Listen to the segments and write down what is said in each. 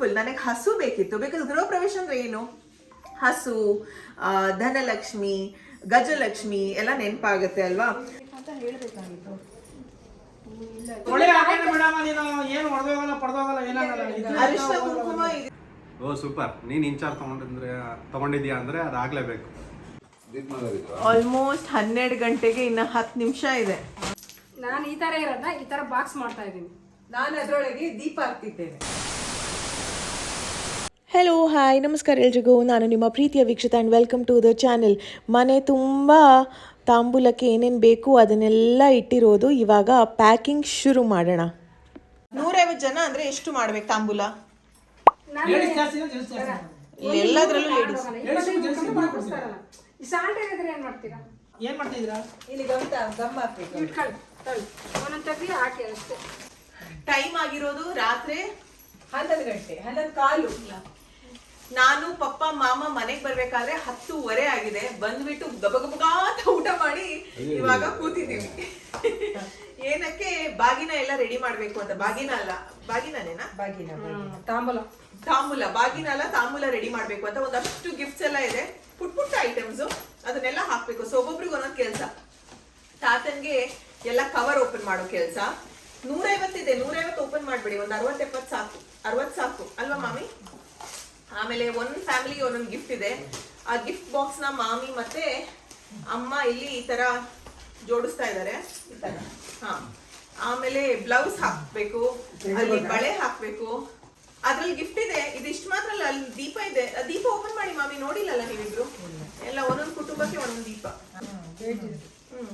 House full. ನನಗೆ ಹಸು ಬೇಕಿತ್ತು, ಬಿಕಾಸ್ ಗೃಹ ಪ್ರವೇಶ ಅಂದ್ರೆ ಏನು, ಹಸು, ಧನಲಕ್ಷ್ಮಿ, ಗಜಲಕ್ಷ್ಮಿ ಎಲ್ಲ ನೆನಪಾಗುತ್ತೆ ಅಲ್ವಾ ಅಂತ ಹೇಳ್ಬೇಕಾಗಿತ್ತು. ಅರಿಶಿನ ಕುಂಕುಮ ಓ ಸೂಪರ್, ನೀನ್ ಇನ್ಚಾರ್ಜ್ ತಗೊಂಡಿದ್ಯಾ ಅಂದ್ರೆ ಅದಾಗ್ಲೇಬೇಕು. ಆಲ್ಮೋಸ್ಟ್ 12 ಗಂಟೆಗೆ ಇನ್ನು 10 ನಿಮಿಷ ಇದೆ. ನಾನು ಈ ತರ ಇರೋದನ್ನ ಈ ತರ ಬಾಕ್ಸ್ ಮಾಡ್ತಾ ಇದ್ದೀನಿ. ನಾನು ಅದರೊಳಗೆ ದೀಪ ಹಾಕ್ತಿದ್ದೇನೆ. ಹೆಲೋ ಹಾಯ್ ನಮಸ್ಕಾರ ಎಲ್ರಿಗೂ, ನಾನು ನಿಮ್ಮ ಪ್ರೀತಿಯ Veekshita and welcome to the channel. ಮನೆ ತುಂಬ ತಾಂಬೂಲಕ್ಕೆ ಏನೇನು ಬೇಕು ಅದನ್ನೆಲ್ಲ ಇಟ್ಟಿರೋದು. ಇವಾಗ ಪ್ಯಾಕಿಂಗ್ ಶುರು ಮಾಡೋಣ. 150 ಜನ ಅಂದರೆ ಎಷ್ಟು ಮಾಡ್ಬೇಕು ತಾಂಬೂಲ? ಎಲ್ಲದರಲ್ಲೂ ಲೇಡೀಸ್. ಏನ್ ಮಾಡ್ತಿದ್ದೀರಾ? ಇಲ್ಲಿ ಗಮ್ ಹಾಕ್ಬೇಕು. ಒಂದೊಂದು ತೆಗ್ದು ಹಾಕಿ ಅಷ್ಟೇ. ಟೈಮ್ ಆಗಿರೋದು ರಾತ್ರಿ 11 ಗಂಟೆ, 11 ಕಾಲು. ನಾನು ಪಪ್ಪ ಮಾಮ ಮನೆಗೆ ಬರ್ಬೇಕಾದ್ರೆ 10:15 ಆಗಿದೆ. ಬಂದ್ಬಿಟ್ಟು ಗಬಗಬಗಾತ ಊಟ ಮಾಡಿ ಇವಾಗ ಕೂತಿದ್ದೀವಿ. ಏನಕ್ಕೆ ಬಾಗಿನ ಎಲ್ಲ ರೆಡಿ ಮಾಡ್ಬೇಕು ಅಂತ. ಬಾಗಿನ ಅಲ್ಲ, ಬಾಗಿನೇನಾ? ತಾಂಬೂಲ ಬಾಗಿನ ಅಲ್ಲ, ತಾಂಬೂಲ ರೆಡಿ ಮಾಡ್ಬೇಕು ಅಂತ. ಒಂದಷ್ಟು ಗಿಫ್ಟ್ಸ್ ಎಲ್ಲ ಇದೆ, ಪುಟ್ಟ ಐಟಮ್ಸ್, ಅದನ್ನೆಲ್ಲ ಹಾಕ್ಬೇಕು. ಸೊ ಒಬ್ಬೊಬ್ರಿಗೆ ಒಂದೊಂದು ಕೆಲಸ. ತಾತನ್ಗೆ ಎಲ್ಲ ಕವರ್ ಓಪನ್ ಮಾಡೋ ಕೆಲಸ. 150 ಇದೆ, 150 ಓಪನ್ ಮಾಡ್ಬಿಡಿ. ಒಂದು 60-70 ಸಾಕು, 60 ಸಾಕು ಅಲ್ವಾ ಮಾಮಿ? ಆಮೇಲೆ ಒಂದ್ ಫ್ಯಾಮಿಲಿಗೆ ಒಂದೊಂದು ಗಿಫ್ಟ್ ಇದೆ. ಆ ಗಿಫ್ಟ್ ಬಾಕ್ಸ್ ನ ಮಾಮಿ ಮತ್ತೆ ಅಮ್ಮ ಇಲ್ಲಿ ಈ ತರ ಜೋಡಿಸ್ತಾ ಇದ್ದಾರೆ, ಈ ತರ. ಆಮೇಲೆ ಬ್ಲೌಸ್ ಹಾಕ್ಬೇಕು, ಅಲ್ಲಿ ಬಳೆ ಹಾಕ್ಬೇಕು. ಅದ್ರಲ್ಲಿ ಗಿಫ್ಟ್ ಇದೆ. ಇದಿಷ್ಟು ಮಾತ್ರ ಅಲ್ಲ, ಅಲ್ಲಿ ದೀಪ ಇದೆ. ದೀಪ ಓಪನ್ ಮಾಡಿ ಮಾಮಿ, ನೋಡಿಲ್ಲಲ್ಲ ನೀವಿಬ್ರು? ಎಲ್ಲ ಒಂದೊಂದು ಕುಟುಂಬಕ್ಕೆ ಒಂದೊಂದು ದೀಪ.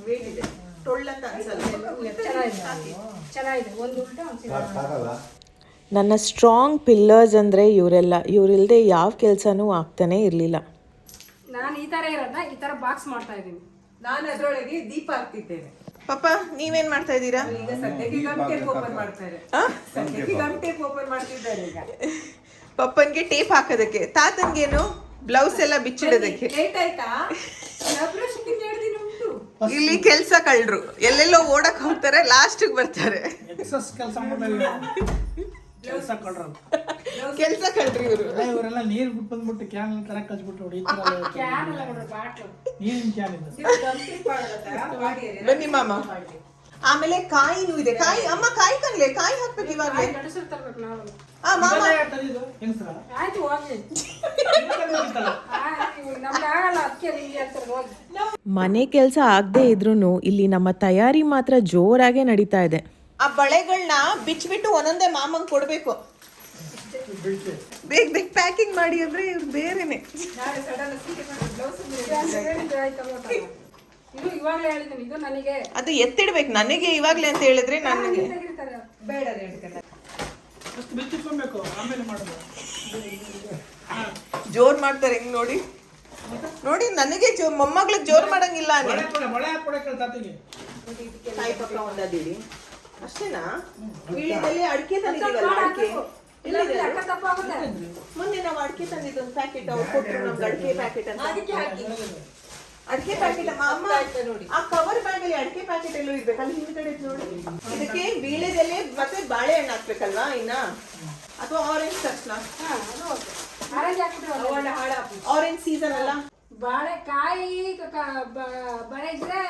ವೇಟ್ ಇದೆ, ಟೊಳ್ಳಂತ ಅನ್ಸಲ್ಲ. ಚೆನ್ನಾಗಿದೆ. ಒಂದು ಉಲ್ಟಾ ಒಂದು ನನ್ನ ಸ್ಟ್ರಾಂಗ್ ಪಿಲ್ಲರ್ಸ್ ಅಂದರೆ ಇವರೆಲ್ಲ. ಇವರಿಲ್ಲದೆ ಯಾವ ಕೆಲಸನೂ ಆಗ್ತಾನೆ ಇರಲಿಲ್ಲ. ನಾನು ಈ ತರ ಇರೋದನ್ನ ಈ ತರ ಬಾಕ್ಸ್ ಮಾಡ್ತಾ ಇದ್ದೀನಿ. ನಾನು ಅದರೊಳಗೆ ದೀಪ ಹಾಕ್ತಿದ್ದೇನೆ. ಪಾಪ ನೀವೇನ್ ಮಾಡ್ತಾ ಇದ್ದೀರಾ? ಈಗ ಸದ್ಯಕ್ಕೆ ಗಮ್ ಟೇಪ್ ಓಪನ್ ಮಾಡ್ತಾರೆ. ಸದ್ಯಕ್ಕೆ ಗಮ್ ಟೇಪ್ ಓಪನ್ ಮಾಡ್ತಿದ್ದಾರೆ ಈಗ. ಪಪ್ಪನ್ಗೆ ಟೇಪ್ ಹಾಕೋದಕ್ಕೆ, ತಾತನ್ಗೇನು ಬ್ಲೌಸ್ ಎಲ್ಲ ಬಿಚ್ಚಿಡೋದಕ್ಕೆ. ಲೇಟ್ ಆಯ್ತಾ? ಇಲ್ಲಿ ಕೆಲ್ಸ ಕಳ್ರು ಎಲ್ಲೆಲ್ಲೋ ಓಡಕ್ ಹೋಗ್ತಾರೆ, ಲಾಸ್ಟಿಗೆ ಬರ್ತಾರೆ. ಕೆಲ್ಸ ಕಳ್ರಿ ಇವರು. ಇವರೆಲ್ಲ ನೀರು ಬಿಟ್ಟು ಬಂದ್ಬಿಟ್ಟು ಕ್ಯಾನ್ ಕರೆಕ್ಟ್ ಹಚ್ಬಿಟ್ಟು ಬನ್ನಿ ಮಾಮ. ಆಮೇಲೆ ಕಾಯಿನೂ ಇದೆ. ಕಾಯಿ ಅಮ್ಮ, ಕಾಯಿ ಕನ್ಲೆ, ಕಾಯಿ ಹಾಕ್ಬೇಕು ಇವಾಗಲೇ. ಮನೆ ಕೆಲಸ ಆಗದೆ ಇದ್ರೂ ಇಲ್ಲಿ ನಮ್ಮ ತಯಾರಿ ಮಾತ್ರ ಜೋರಾಗೆ ನಡೀತಾ ಇದೆ. ಆ ಬಳೆಗಳನ್ನ ಬಿಚ್ಚಿಬಿಟ್ಟು ಒಂದೊಂದೇ ಮಾಮಂಗ್ ಕೊಡ್ಬೇಕು. ಬೇಗ ಬೇಗ ಪ್ಯಾಕಿಂಗ್ ಮಾಡಿ ಅಂದ್ರೆ ಇವ್ರು ಬೇರೆನೆ. ಅದು ಎತ್ತಿಡ್ಬೇಕು ನನಗೆ ಇವಾಗ್ಲೇ ಅಂತ ಹೇಳಿದ್ರೆ ನನಗೆ ಬೇಡ. ಜೋರ್ ಮಾಡ್ತಾರೆ ಹಿಂಗ್ ನೋಡಿ ನೋಡಿ. ನನಗೆ ಮೊಮ್ಮಗಳಿಗೆ ಜೋರ್ ಮಾಡಂಗಿಲ್ಲ. ತಾಯಿ ಪಕ್ಕ ಒಂದಿಡಿ ಅಷ್ಟೇನಾ? ಇಳಿದಲ್ಲಿ ಅಡಿಕೆ ತಂದಿದ್ದೀವಲ್ಲ, ಅಡಿಕೆ ಮೊನ್ನೆ ನಾವು ಅಡಿಕೆ ತಂದಿದ್ದು ಒಂದು ಪ್ಯಾಕೆಟ್ ಅವ್ರು ಕೊಟ್ಟರು ನಮ್ಗೆ. ಅಡಿಕೆ ಪ್ಯಾಕೆಟ್ ಅಂತ, ಅಡಿಕೆ ಪ್ಯಾಕೆಟ್ ಅಮ್ಮ. ಆ ಕವರ್ ಬ್ಯಾಗ್ ಅಲ್ಲಿ ಅಡಿಕೆ ಪ್ಯಾಕೆಟ್ ಎಲ್ಲೂ ಇರ್ಬೇಕು, ಅಲ್ಲಿ ಹಿಂದ್ಗಡೆ ನೋಡಿ. ಇದಕ್ಕೆ ಬೀಳೆದೆಲೆ ಮತ್ತೆ ಬಾಳೆಹಣ್ಣು ಹಾಕ್ಬೇಕಲ್ವಾ ಇನ್ನ, ಅಥವಾ ಆರೆಂಜ್ ತಕ್ಷಣ. ಆರೆಂಜ್ ಸೀಸನ್ ಅಲ್ಲ. ಬಾಳೆಕಾಯಿ ಬಳೆ ಇದ್ರೆ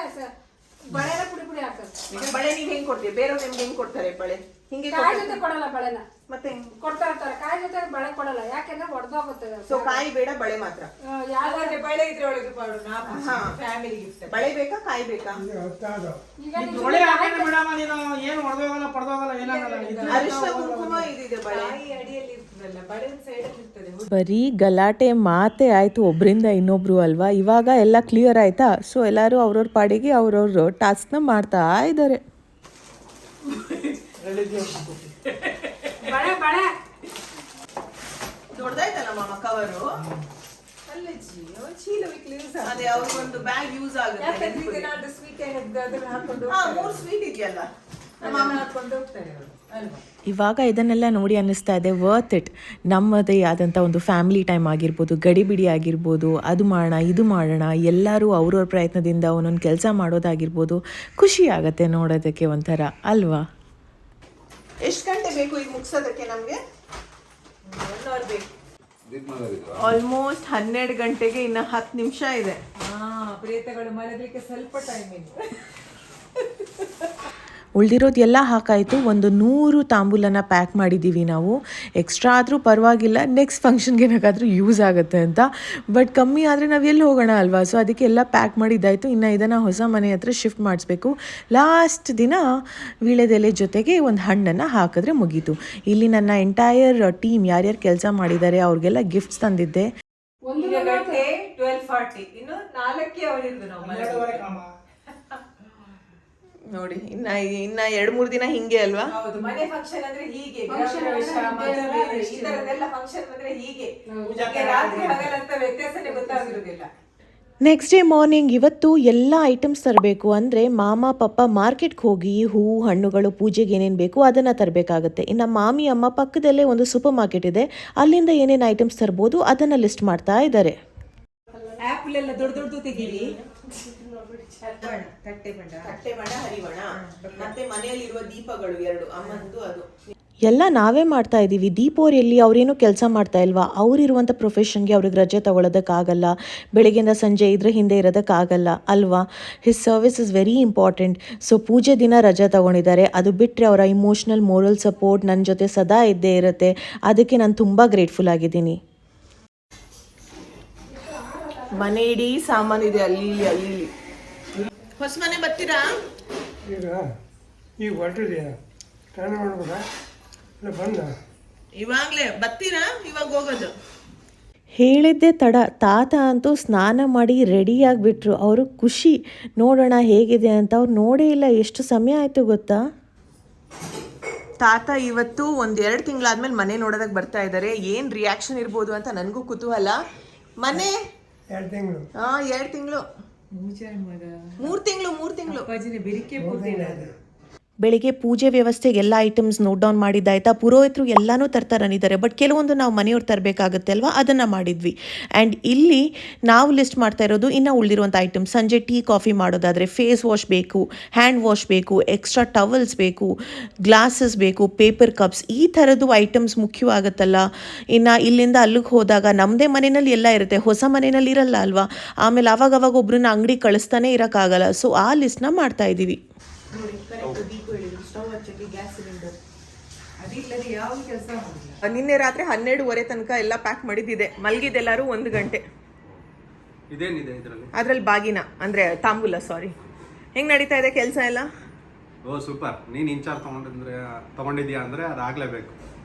ಬಳೆನ ಪುಡಿ ಪುಡಿ ಹಾಕೋದು. ಬಳೆ ನೀವ್ ಹೆಂಗ್ ಕೊಡ್ತೀವಿ? ಬೇರೆಯವ್ರು ನಿಮ್ಗೆ ಹೆಂಗ್ ಕೊಡ್ತಾರೆ ಬಳೆ? ಹಿಂಗೆ ಕಾಯಿ ಜೊತೆ ಕೊಡಲ್ಲ ಬಳೆನ, ಮತ್ತೆ ಕೊಡ್ತಾ ಇರ್ತಾರೆ. ಕಾಯಿ ಜೊತೆ ಬಳೆ ಕೊಡಲ್ಲ, ಯಾಕೆಂದ್ರೆ ಹೊಡೆದೋಗುತ್ತೆ. ಸೊ ಕಾಯಿ ಬೇಡ, ಬಳೆ ಮಾತ್ರ. ಯಾವ್ದಾದ್ರೆ ಬಳೆ ಇದ್ರೆ ಒಳಗೆ ಫ್ಯಾಮಿಲಿ ಗಿಫ್ಟ್. ಬಳೆ ಬೇಕಾ ಕಾಯಿ ಬೇಕಾ? ಅರಿಶಿನ ಕುಂಕುಮ ಇದಿದೆ, ಬಳೆ ಅಡಿಯಲ್ಲಿ ಇರ್ತದಲ್ಲ, ಬಳೆ ಸೈಡ್ ಅಲ್ಲಿ ಇರ್ತದೆ. ಬರೀ ಗಲಾಟೆ ಮಾತೆ ಆಯಿತು ಒಬ್ಬರಿಂದ ಇನ್ನೊಬ್ರು ಅಲ್ವಾ. ಇವಾಗ ಎಲ್ಲ ಕ್ಲಿಯರ್ ಆಯ್ತಾ? ಸೊ ಎಲ್ಲರೂ ಅವ್ರವ್ರ ಪಾಡಿಗೆ ಅವ್ರವ್ರ ಟಾಸ್ಕ್ನ ಮಾಡ್ತಾ ಇದ್ದಾರೆ. ಬಳೆ ಬಳೆ ದೊಡ್ಡದಾಯ್ತಲ್ಲ ಮಾಮ ಕವರು. ಅದೇ ಅವ್ರಿಗೊಂದು ಬ್ಯಾಗ್ ಯೂಸ್ ಆಗುತ್ತೆ. 3 ಸ್ವೀಟ್ ಇದೆಯಲ್ಲ, ಇವಾಗ ಇದನ್ನೆಲ್ಲ ನೋಡಿ ಅನ್ನಿಸ್ತಾ ಇದೆ ವರ್ತ್ ಇಟ್. ನಮ್ಮದೇ ಆದಂಥ ಒಂದು ಫ್ಯಾಮಿಲಿ ಟೈಮ್ ಆಗಿರ್ಬೋದು, ಗಡಿಬಿಡಿ ಆಗಿರ್ಬೋದು, ಅದು ಮಾಡೋಣ ಇದು ಮಾಡೋಣ, ಎಲ್ಲರೂ ಅವ್ರವ್ರ ಪ್ರಯತ್ನದಿಂದ ಒಂದೊಂದು ಕೆಲಸ ಮಾಡೋದಾಗಿರ್ಬೋದು. ಖುಷಿ ಆಗುತ್ತೆ ನೋಡೋದಕ್ಕೆ ಒಂಥರ ಅಲ್ವಾ? ಎಷ್ಟು ಗಂಟೆ ಬೇಕು ಈಗ ಮುಗಿಸೋದಕ್ಕೆ ನಮಗೆ? ಆಲ್ಮೋಸ್ಟ್ 12 ಗಂಟೆಗೆ ಇನ್ನು 10 ನಿಮಿಷ ಇದೆ. ಪ್ರೇತಗಳು ಮಲಗಲಿಕ್ಕೆ ಸ್ವಲ್ಪ ಟೈಮ್ ಇದೆ. ಉಳಿದಿರೋದು ಎಲ್ಲ ಹಾಕಾಯಿತು. ಒಂದು 100 ತಾಂಬೂಲನ ಪ್ಯಾಕ್ ಮಾಡಿದ್ದೀವಿ ನಾವು. ಎಕ್ಸ್ಟ್ರಾ ಆದರೂ ಪರವಾಗಿಲ್ಲ, ನೆಕ್ಸ್ಟ್ ಫಂಕ್ಷನ್ಗೆ ಏನಾಗಾದರೂ ಯೂಸ್ ಆಗುತ್ತೆ ಅಂತ. ಬಟ್ ಕಮ್ಮಿ ಆದರೆ ನಾವು ಎಲ್ಲಿ ಹೋಗೋಣ ಅಲ್ವಾ, ಸೊ ಅದಕ್ಕೆ ಎಲ್ಲ ಪ್ಯಾಕ್ ಮಾಡಿದ್ದಾಯಿತು. ಇನ್ನು ಇದನ್ನು ಹೊಸ ಮನೆ ಹತ್ರ ಶಿಫ್ಟ್ ಮಾಡಿಸ್ಬೇಕು. ಲಾಸ್ಟ್ ದಿನ ವೀಳ್ಯದೆಲೆ ಜೊತೆಗೆ ಒಂದು ಹಣ್ಣನ್ನು ಹಾಕಿದ್ರೆ ಮುಗೀತು. ಇಲ್ಲಿ ನನ್ನ ಎಂಟೈರ್ ಟೀಮ್ ಯಾರ್ಯಾರು ಕೆಲಸ ಮಾಡಿದ್ದಾರೆ ಅವ್ರಿಗೆಲ್ಲ ಗಿಫ್ಟ್ಸ್ ತಂದಿದ್ದೆ. 12:40 ಇನ್ನು 4ಕ್ಕೆ ಅವರಿದ್ದು ನಾವು ನೋಡಿ. ಇನ್ನ 2-3 ದಿನ ಹಿಂಗೆ ಅಲ್ವಾ. ಹೌದು, ಮನೆ ಫಂಕ್ಷನ್ ಅಂದ್ರೆ ಹೀಗೆ, ಈ ತರದೆಲ್ಲ ಫಂಕ್ಷನ್ ಅಂದ್ರೆ ಹೀಗೆ, ರಾತ್ರಿ ಹಗಲಂತ ವ್ಯತ್ಯಾಸನೇ ಗೊತ್ತಾಗಿರುವುದಿಲ್ಲ. ನೆಕ್ಸ್ಟ್ ಡೇ ಮಾರ್ನಿಂಗ್ ಇವತ್ತು ಎಲ್ಲ ಐಟಮ್ಸ್ ತರಬೇಕು. ಅಂದರೆ ಮಾಮ ಪಪ್ಪ ಮಾರ್ಕೆಟ್ಗೆ ಹೋಗಿ ಹೂವು ಹಣ್ಣುಗಳು ಪೂಜೆಗೆ ಏನೇನು ಬೇಕು ಅದನ್ನು ತರಬೇಕಾಗತ್ತೆ. ಇನ್ನು ಮಾಮಿ ಅಮ್ಮ ಪಕ್ಕದಲ್ಲೇ ಒಂದು ಸೂಪರ್ ಮಾರ್ಕೆಟ್ ಇದೆ, ಅಲ್ಲಿಂದ ಏನೇನು ಐಟಮ್ಸ್ ತರ್ಬೋದು ಅದನ್ನು ಲಿಸ್ಟ್ ಮಾಡ್ತಾ ಇದ್ದಾರೆ. ಆ್ಯಪಲ್ ಎಲ್ಲ ದೊಡ್ಡ ತೆಗೀರಿ. ತಟ್ಟೆ ಬಣ್ಣ ಹರಿವಣ ಮತ್ತೆ ಮನೆಯಲ್ಲಿರುವ ದೀಪಗಳು 2 ಅಮ್ಮಂದು ಅದು ಎಲ್ಲ ನಾವೇ ಮಾಡ್ತಾ ಇದ್ದೀವಿ. ದೀಪಾವಳಿಯಲ್ಲಿ ಅವರೇನು ಕೆಲಸ ಮಾಡ್ತಾ ಇಲ್ವಾ, ಅವರಿರುವಂಥ ಪ್ರೊಫೆಷನ್ಗೆ ಅವ್ರಿಗೆ ರಜೆ ತಗೊಳ್ಳೋದಕ್ಕಾಗಲ್ಲ. ಬೆಳಗ್ಗೆಯಿಂದ ಸಂಜೆ ಇದ್ರ ಹಿಂದೆ ಇರೋದಕ್ಕಾಗಲ್ಲ ಅಲ್ವಾ. His service is very important. So ಪೂಜೆ ದಿನ ರಜೆ ತಗೊಂಡಿದ್ದಾರೆ. ಅದು ಬಿಟ್ಟರೆ ಅವರ ಇಮೋಷ್ನಲ್ ಮೋರಲ್ ಸಪೋರ್ಟ್ ನನ್ನ ಜೊತೆ ಸದಾ ಇದ್ದೇ ಇರುತ್ತೆ. ಅದಕ್ಕೆ ನಾನು ತುಂಬ ಗ್ರೇಟ್ಫುಲ್ ಆಗಿದ್ದೀನಿ. ಮನೆ ಇಡೀ ಸಾಮಾನು ಇದೆ, ಅಲ್ಲಿ ಇಲ್ಲಿ. ಹೊಸ ಮನೆ ಬರ್ತೀರಾ? ಈಗ ಹೊರಟಿದೆಯಾ ಸ್ನಾನ ಮಾಡ್ಬೋದಾ ಬಂದ ಇವಾಗ್ಲೇ ಬರ್ತೀರಾ? ಇವಾಗ ಹೋಗೋದು ಹೇಳಿದ್ದೆ ತಡ. ತಾತ ಅಂತೂ ಸ್ನಾನ ಮಾಡಿ ರೆಡಿಯಾಗಿಬಿಟ್ರು. ಅವರು ಖುಷಿ ನೋಡೋಣ ಹೇಗಿದೆ ಅಂತ. ಅವ್ರು ನೋಡೇ ಇಲ್ಲ, ಎಷ್ಟು ಸಮಯ ಆಯಿತು ಗೊತ್ತಾ. ತಾತ ಇವತ್ತು 1-2 ತಿಂಗಳಾದ್ಮೇಲೆ ಮನೆ ನೋಡೋದಕ್ಕೆ ಬರ್ತಾ ಇದ್ದಾರೆ. ಏನು ರಿಯಾಕ್ಷನ್ ಇರ್ಬೋದು ಅಂತ ನನಗೂ ಕುತೂಹಲ. ಮನೆ 2 ತಿಂಗಳು 2 ತಿಂಗಳು 3 ತಿಂಗಳು ಬೆಳಿಗ್ಗೆ ಪೂಜೆ ವ್ಯವಸ್ಥೆಗೆ ಎಲ್ಲ ಐಟಮ್ಸ್ ನೋಟ್ ಡೌನ್ ಮಾಡಿದ್ದಾಯ್ತಾ. ಪುರೋಹಿತರು ಎಲ್ಲನೂ ತರ್ತಾರನಿದ್ದಾರೆ, ಬಟ್ ಕೆಲವೊಂದು ನಾವು ಮನೆಯವ್ರು ತರಬೇಕಾಗುತ್ತೆ ಅಲ್ವಾ, ಅದನ್ನು ಮಾಡಿದ್ವಿ. ಆ್ಯಂಡ್ ಇಲ್ಲಿ ನಾವು ಲಿಸ್ಟ್ ಮಾಡ್ತಾ ಇರೋದು ಇನ್ನು ಉಳಿದಿರುವಂಥ ಐಟಮ್ಸ್. ಸಂಜೆ ಟೀ ಕಾಫಿ ಮಾಡೋದಾದರೆ ಫೇಸ್ ವಾಶ್ ಬೇಕು, ಹ್ಯಾಂಡ್ ವಾಶ್ ಬೇಕು, ಎಕ್ಸ್ಟ್ರಾ ಟವಲ್ಸ್ ಬೇಕು, ಗ್ಲಾಸಸ್ ಬೇಕು, ಪೇಪರ್ ಕಪ್ಸ್, ಈ ಥರದ್ದು ಐಟಮ್ಸ್ ಮುಖ್ಯವಾಗುತ್ತಲ್ಲ. ಇನ್ನು ಇಲ್ಲಿಂದ ಅಲ್ಲಿಗೆ ಹೋದಾಗ ನಮ್ಮದೇ ಮನೆಯಲ್ಲಿ ಎಲ್ಲ ಇರುತ್ತೆ, ಹೊಸ ಮನೆಯಲ್ಲಿ ಇರಲ್ಲ ಅಲ್ವಾ. ಆಮೇಲೆ ಅವಾಗವಾಗ ಒಬ್ರನ್ನ ಅಂಗಡಿ ಕಳಿಸ್ತಾನೆ ಇರೋಕ್ಕಾಗಲ್ಲ. ಸೊ ಆ ಲಿಸ್ಟ್ನ ಮಾಡ್ತಾ ಇದ್ದೀವಿ. ನಿನ್ನೆ ರಾತ್ರಿ 12:30 ತನಕ ಎಲ್ಲ ಪ್ಯಾಕ್ ಮಾಡಿದ್ದಿದೆ. ಮಲಗಿದ್ದೆಲ್ಲರೂ 1 ಗಂಟೆ. ಇದೇನಿದೆ ಇದರಲ್ಲಿ? ಅದ್ರಲ್ಲಿ ಬಾಗಿನ ಅಂದ್ರೆ ತಾಂಬೂಲ. ಸಾರಿ, ಹೆಂಗ್ ನಡೀತಾ ಇದೆ ಕೆಲಸ ಎಲ್ಲ? ಓ ಸೂಪರ್. ನೀನು ಇನ್ಚಾರ್ಜ್ ತಗೊಂಡಿದ್ಯಾ ಅಂದರೆ ಅದಾಗಲೇಬೇಕು,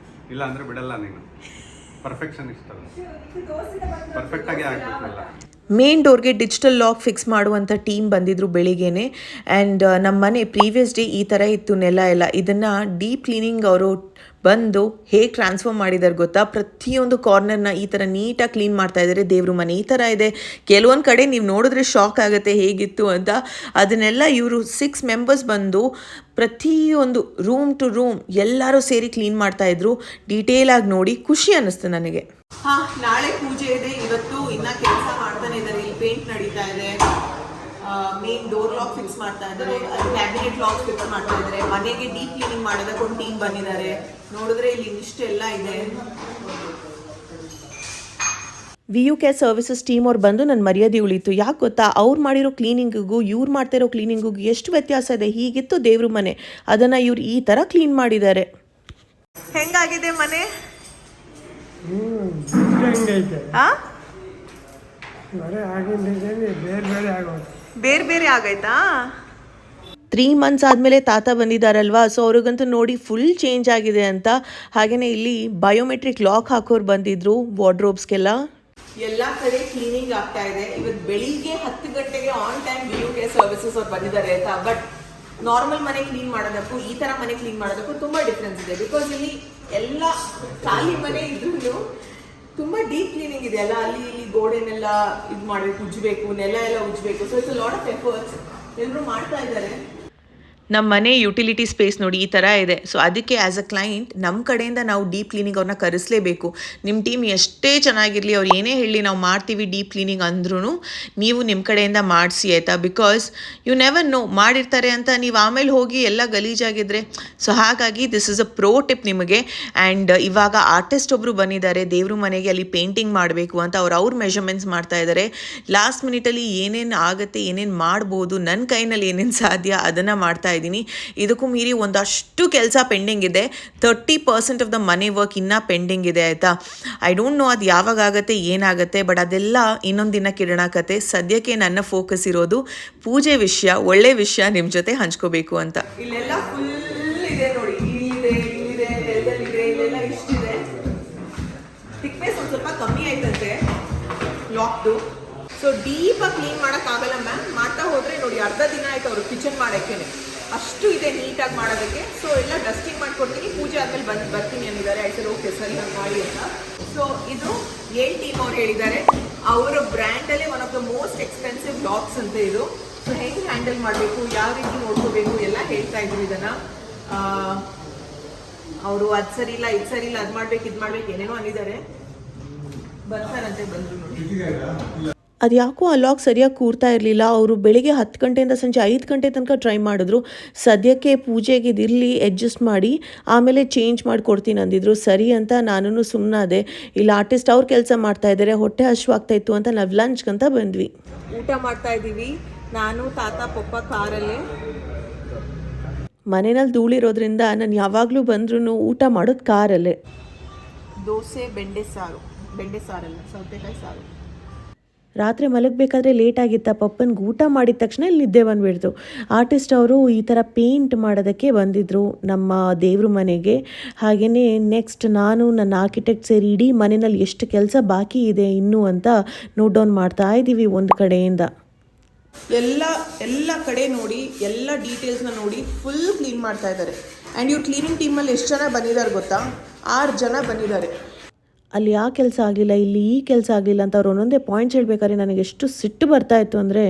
ಇಲ್ಲ ಅಂದರೆ ಬಿಡಲ್ಲ ನೀನು. ಪರ್ಫೆಕ್ಷನಿಸ್ಟ್ ಅಲ್ಲ, ಪರ್ಫೆಕ್ಟಾಗಿ ಆಗಬೇಕಲ್ಲ. ಮೇನ್ ಡೋರ್ಗೆ ಡಿಜಿಟಲ್ ಲಾಕ್ ಫಿಕ್ಸ್ ಮಾಡುವಂಥ ಟೀಮ್ ಬಂದಿದ್ರು ಬೆಳಿಗ್ಗೆನೆ. ಆ್ಯಂಡ್ ನಮ್ಮ ಮನೆ ಪ್ರೀವಿಯಸ್ ಡೇ ಈ ಥರ ಇತ್ತು, ನೆಲ ಎಲ್ಲ. ಇದನ್ನು ಡೀಪ್ ಕ್ಲೀನಿಂಗ್ ಅವರು ಬಂದು ಹೇಗೆ ಟ್ರಾನ್ಸ್ಫರ್ ಮಾಡಿದ್ದಾರೆ ಗೊತ್ತಾ. ಪ್ರತಿಯೊಂದು ಕಾರ್ನರ್ನ ಈ ಥರ ನೀಟಾಗಿ ಕ್ಲೀನ್ ಮಾಡ್ತಾ ಇದ್ದಾರೆ. ದೇವ್ರ ಮನೆ ಈ ಥರ ಇದೆ. ಕೆಲವೊಂದು ಕಡೆ ನೀವು ನೋಡಿದ್ರೆ ಶಾಕ್ ಆಗುತ್ತೆ ಹೇಗಿತ್ತು ಅಂತ. ಅದನ್ನೆಲ್ಲ ಇವರು 6 ಮೆಂಬರ್ಸ್ ಬಂದು ಪ್ರತಿಯೊಂದು ರೂಮ್ ಟು ರೂಮ್ ಎಲ್ಲರೂ ಸೇರಿ ಕ್ಲೀನ್ ಮಾಡ್ತಾಯಿದ್ರು. ಡೀಟೇಲಾಗಿ ನೋಡಿ ಖುಷಿ ಅನ್ನಿಸ್ತು ನನಗೆ. ನಾಳೆ ಪೂಜೆ ಇದೆ. ಇವತ್ತು ಇನ್ನ ಕೆಲಸ ಮಾಡ್ತಾನೆ ಇದ್ದಾರೆ. ಇಲ್ಲಿ ಪೇಂಟ್ ನಡೀತಾ ಇದೆ. ಮೇನ್ ಡೋರ್ ಲಾಕ್ ಫಿಕ್ಸ್ ಮಾಡ್ತಾ ಇದ್ದಾರೆ, ಅಲ್ಲಿ ಕ್ಯಾಬಿನೆಟ್ ಲಾಕ್ ಫಿಕ್ಸ್ ಮಾಡ್ತಾ ಇದ್ದಾರೆ. ಮನೆಗೆ ಡೀಪ್ ಕ್ಲೀನಿಂಗ್ ಮಾಡೋದಕ್ಕೆ ಒಂದು ಟೀಮ್ ಬಂದಿದ್ದಾರೆ. ನೋಡಿದ್ರೆ ಇಲ್ಲಿ ಇಷ್ಟೆಲ್ಲ ಇದೆ. VUK ಸರ್ವಿಸಸ್ ಟೀಮ್ ಅವ್ರು ಬಂದು ನನ್ನ ಮರ್ಯಾದೆ ಉಳಿತು. ಯಾಕೆ ಗೊತ್ತಾ, ಅವ್ರು ಮಾಡಿರೋ ಕ್ಲೀನಿಂಗಿಗೂ ಇವ್ರು ಮಾಡ್ತಾ ಇರೋ ಕ್ಲೀನಿಂಗಿಗೂ ಎಷ್ಟು ವ್ಯತ್ಯಾಸ ಇದೆ. ಹೀಗಿತ್ತು ದೇವ್ರ ಮನೆ, ಅದನ್ನು ಇವ್ರು ಈ ಥರ ಕ್ಲೀನ್ ಮಾಡಿದ್ದಾರೆ. ಹೆಂಗಾಗಿದೆ ಮನೆ? ಬೇರೆ ಬೇರೆ ಆಗೈತಾ? 3 months ಆದಮೇಲೆ ತಾತ ಬಂದಿದ್ದಾರಲ್ವಾ, ಸೊ ಅವ್ರಿಗಂತೂ ನೋಡಿ ಫುಲ್ ಚೇಂಜ್ ಆಗಿದೆ ಅಂತ. ಹಾಗೆಯೇ ಇಲ್ಲಿ ಬಯೋಮೆಟ್ರಿಕ್ ಲಾಕ್ ಹಾಕೋರು ಬಂದಿದ್ರು ವಾರ್ಡ್ರೋಬ್ಸ್ಗೆಲ್ಲ. ಎಲ್ಲ ಕಡೆ ಕ್ಲೀನಿಂಗ್ ಆಗ್ತಾ ಇದೆ. ಇವತ್ತು ಬೆಳಿಗ್ಗೆ 10 ಗಂಟೆಗೆ ಆನ್ ಟೈಮ್ VUK ಸರ್ವಿಸಸ್ ಅವ್ರು ಬಂದಿದ್ದಾರೆ ಆಯ್ತಾ. ಬಟ್ ನಾರ್ಮಲ್ ಮನೆ ಕ್ಲೀನ್ ಮಾಡೋದಕ್ಕೂ ಈ ಥರ ಮನೆ ಕ್ಲೀನ್ ಮಾಡೋದಕ್ಕೂ ತುಂಬ ಡಿಫ್ರೆನ್ಸ್ ಇದೆ. ಬಿಕಾಸ್ ಇಲ್ಲಿ ಎಲ್ಲ ಖಾಲಿ ಮನೆ ಇದ್ರೂ ತುಂಬ ಡೀಪ್ ಕ್ಲೀನಿಂಗ್ ಇದೆ ಅಲ್ಲ. ಅಲ್ಲಿ ಇಲ್ಲಿ ಗೋಡೆನೆಲ್ಲ ಇದು ಮಾಡಬೇಕು, ಉಜ್ಜಬೇಕು, ನೆಲ ಎಲ್ಲ ಉಜ್ಜಬೇಕು. So it's a lot of efforts ಎಲ್ಲರೂ ಮಾಡ್ತಾ ಇದ್ದಾರೆ. ನಮ್ಮ ಮನೆ ಯುಟಿಲಿಟಿ ಸ್ಪೇಸ್ ನೋಡಿ ಈ ಥರ ಇದೆ. ಸೊ ಅದಕ್ಕೆ ಆ್ಯಸ್ ಅ ಕ್ಲೈಂಟ್ ನಮ್ಮ ಕಡೆಯಿಂದ ನಾವು ಡೀಪ್ ಕ್ಲೀನಿಂಗ್ ಅವ್ರನ್ನ ಕರೆಸಲೇಬೇಕು. ನಿಮ್ಮ ಟೀಮ್ ಎಷ್ಟೇ ಚೆನ್ನಾಗಿರಲಿ, ಅವ್ರು ಏನೇ ಹೇಳಿ ನಾವು ಮಾಡ್ತೀವಿ ಡೀಪ್ ಕ್ಲೀನಿಂಗ್ ಅಂದ್ರೂ ನೀವು ನಿಮ್ಮ ಕಡೆಯಿಂದ ಮಾಡಿಸಿ ಆಯಿತಾ. ಬಿಕಾಸ್ ಯು ನೆವರ್ ನೋ, ಮಾಡಿರ್ತಾರೆ ಅಂತ ನೀವು ಆಮೇಲೆ ಹೋಗಿ ಎಲ್ಲ ಗಲೀಜಾಗಿದ್ರೆ. ಸೊ ಹಾಗಾಗಿ this is a pro tip ನಿಮಗೆ. ಆ್ಯಂಡ್ ಇವಾಗ ಆರ್ಟಿಸ್ಟ್ ಒಬ್ಬರು ಬಂದಿದ್ದಾರೆ ದೇವ್ರ ಮನೆಗೆ, ಅಲ್ಲಿ ಪೇಂಟಿಂಗ್ ಮಾಡಬೇಕು ಅಂತ ಅವ್ರ ಮೆಷರ್ಮೆಂಟ್ಸ್ ಮಾಡ್ತಾ ಇದ್ದಾರೆ. ಲಾಸ್ಟ್ ಮಿನಿಟಲ್ಲಿ ಏನೇನು ಆಗುತ್ತೆ, ಏನೇನು ಮಾಡ್ಬೋದು, ನನ್ನ ಕೈನಲ್ಲಿ ಏನೇನು ಸಾಧ್ಯ ಅದನ್ನು ಮಾಡ್ತಾ ಇದ್ದೀನಿ. ಇದಕ್ಕೂ ಮೀರಿ ಒಂದಷ್ಟು ಕೆಲಸ ಪೆಂಡಿಂಗ್ ಇದೆ. 30% ಆಫ್ ದ ಮನೆ ವರ್ಕ್ ಇನ್ನೂ ಪೆಂಡಿಂಗ್ ಇದೆ ಆಯಿತಾ. ಐ ಡೋಂಟ್ ನೋ ಅದು ಯಾವಾಗ ಆಗುತ್ತೆ ಏನಾಗುತ್ತೆ, ಬಟ್ ಅದೆಲ್ಲ ಇನ್ನೊಂದು ದಿನಕ್ಕೆ ಇಡೋಣ ಕತೆ. ಸದ್ಯಕ್ಕೆ ನನ್ನ ಫೋಕಸ್ ಇರೋದು ಪೂಜೆ ವಿಷಯ, ಒಳ್ಳೆ ವಿಷಯ ನಿಮ್ಮ ಜೊತೆ ಹಂಚ್ಕೋಬೇಕು ಅಂತ. ಇಲ್ಲೆಲ್ಲ ಫುಲ್ ಇದೆ ನೋಡಿ, ಇಲ್ಲಿದೆ, ಇಲ್ಲೆಲ್ಲ ಇಷ್ಟಿದೆ. ಥಿಕ್ನೆಸ್ ಒಂದು ಸ್ವಲ್ಪ ಕಮ್ಮಿ ಆಯ್ತಂತೆ ಲಾಕ್ದು. ಸೊ ಡೀಪಾಗಿ ಕ್ಲೀನ್ ಮಾಡೋಕ್ಕಾಗಲ್ಲ ಮ್ಯಾಮ್. ಮಾಡ್ತಾ ಹೋದರೆ ನೋಡಿ ಅರ್ಧ ದಿನ ಆಯ್ತು ಅವರು ಕಿಚನ್ ಮಾಡೋಕ್ಕೇನೆ, ಅಷ್ಟು ಇದೆ ನೀಟಾಗಿ ಮಾಡೋದಕ್ಕೆ. ಸೊ ಎಲ್ಲ ಡಸ್ಟಿಂಗ್ ಮಾಡಿಕೊಡ್ತೀನಿ, ಪೂಜೆ ಆದಮೇಲೆ ಬರ್ತೀನಿ ಅಂದಿದ್ದಾರೆ. ಆಯ್ತು ಓಕೆ ಸರಿ ನಾನು ಮಾಡಿ ಅಂತ. ಸೊ ಇದು ಏನ್ ಟೀಮ್ ಅವ್ರು ಹೇಳಿದ್ದಾರೆ, ಅವರ ಬ್ರ್ಯಾಂಡಲ್ಲೇ one of the most expensive locks ಅಂತ ಇದು. ಸೊ ಹೇಗೆ ಹ್ಯಾಂಡಲ್ ಮಾಡಬೇಕು, ಯಾವ ರೀತಿ ನೋಡ್ಕೋಬೇಕು ಎಲ್ಲ ಹೇಳ್ತಾ ಇದ್ರು ಇದನ್ನು. ಅವರು ಅದು ಸರಿ ಇಲ್ಲ, ಇದು ಸರಿ ಇಲ್ಲ, ಅದು ಮಾಡ್ಬೇಕು, ಇದು ಮಾಡ್ಬೇಕು, ಏನೇನೋ ಅಂದಿದ್ದಾರೆ. ಬರ್ತಾರಂತೆ, ಬಂದರು ನೋಡಿ. ಅದು ಯಾಕೋ ಆ ಲಾಕ್ ಸರಿಯಾಗಿ ಕೂರ್ತಾ ಇರಲಿಲ್ಲ. ಅವರು ಬೆಳಿಗ್ಗೆ 10 ಗಂಟೆಯಿಂದ ಸಂಜೆ 5 ಗಂಟೆ ತನಕ ಟ್ರೈ ಮಾಡಿದ್ರು. ಸದ್ಯಕ್ಕೆ ಪೂಜೆಗೆ ಇದಿರಲಿ ಅಡ್ಜಸ್ಟ್ ಮಾಡಿ ಆಮೇಲೆ ಚೇಂಜ್ ಮಾಡಿಕೊಡ್ತೀನಿ ಅಂದಿದ್ರು. ಸರಿ ಅಂತ ನಾನು ಸುಮ್ಮನಾದೆ. ಇಲ್ಲಿ ಆರ್ಟಿಸ್ಟ್ ಅವ್ರು ಕೆಲಸ ಮಾಡ್ತಾ ಇದ್ದಾರೆ, ಹೊಟ್ಟೆ ಹಶ್ವಾಗ್ತಾ ಇತ್ತು ಅಂತ ನಾವು ಲಂಚ್ಗಂತ ಬಂದ್ವಿ. ಊಟ ಮಾಡ್ತಾ ಇದ್ದೀವಿ, ನಾನು ತಾತ ಪಪ್ಪ ಕಾರಲ್ಲೇ. ಮನೆಯಲ್ಲಿ ಧೂಳಿರೋದ್ರಿಂದ ನಾನು ಯಾವಾಗಲೂ ಬಂದ್ರೂ ಊಟ ಮಾಡೋದು ಕಾರಲ್ಲೇ. ದೋಸೆ, ಬೆಂಡೆ ಸಾರಲ್ಲ, ಸೌತೆಕಾಯಿ ಸಾರು. ರಾತ್ರಿ ಮಲಗಬೇಕಾದ್ರೆ ಲೇಟ್ ಆಗಿತ್ತ, ಪಪ್ಪನಿಗೆ ಊಟ ಮಾಡಿದ ತಕ್ಷಣ ಇಲ್ಲಿ ನಿದ್ದೆ ಬಂದುಬಿಡ್ತು. ಆರ್ಟಿಸ್ಟ್ ಅವರು ಈ ಥರ ಪೇಂಟ್ ಮಾಡೋದಕ್ಕೆ ಬಂದಿದ್ದರು ನಮ್ಮ ದೇವ್ರ ಮನೆಗೆ. ಹಾಗೆಯೇ ನೆಕ್ಸ್ಟ್ ನಾನು ನನ್ನ ಆರ್ಕಿಟೆಕ್ಟ್ ಸೇರಿ ಇಡೀ ಮನೆಯಲ್ಲಿ ಎಷ್ಟು ಕೆಲಸ ಬಾಕಿ ಇದೆ ಇನ್ನೂ ಅಂತ ನೋಟ್ ಡೌನ್ ಮಾಡ್ತಾ ಇದ್ದೀವಿ ಒಂದು ಕಡೆಯಿಂದ. ಎಲ್ಲ ಕಡೆ ನೋಡಿ, ಎಲ್ಲ ಡೀಟೇಲ್ಸ್ನ ನೋಡಿ ಫುಲ್ ಕ್ಲೀನ್ ಮಾಡ್ತಾ ಇದ್ದಾರೆ. ಆ್ಯಂಡ್ ಇವ್ರು ಕ್ಲೀನಿಂಗ್ ಟೀಮಲ್ಲಿ ಎಷ್ಟು ಜನ ಬಂದಿದ್ದಾರೆ ಗೊತ್ತಾ? 6 ಜನ ಬಂದಿದ್ದಾರೆ. ಅಲ್ಲಿ ಆ ಕೆಲಸ ಆಗಲಿಲ್ಲ, ಇಲ್ಲಿ ಈ ಕೆಲಸ ಆಗಲಿಲ್ಲ ಅಂತ ಅವ್ರು ಒಂದೊಂದೇ ಪಾಯಿಂಟ್ಸ್ ಹೇಳ್ಬೇಕಾದ್ರೆ ನನಗೆ ಎಷ್ಟು ಸಿಟ್ಟು ಬರ್ತಾ ಇತ್ತು ಅಂದರೆ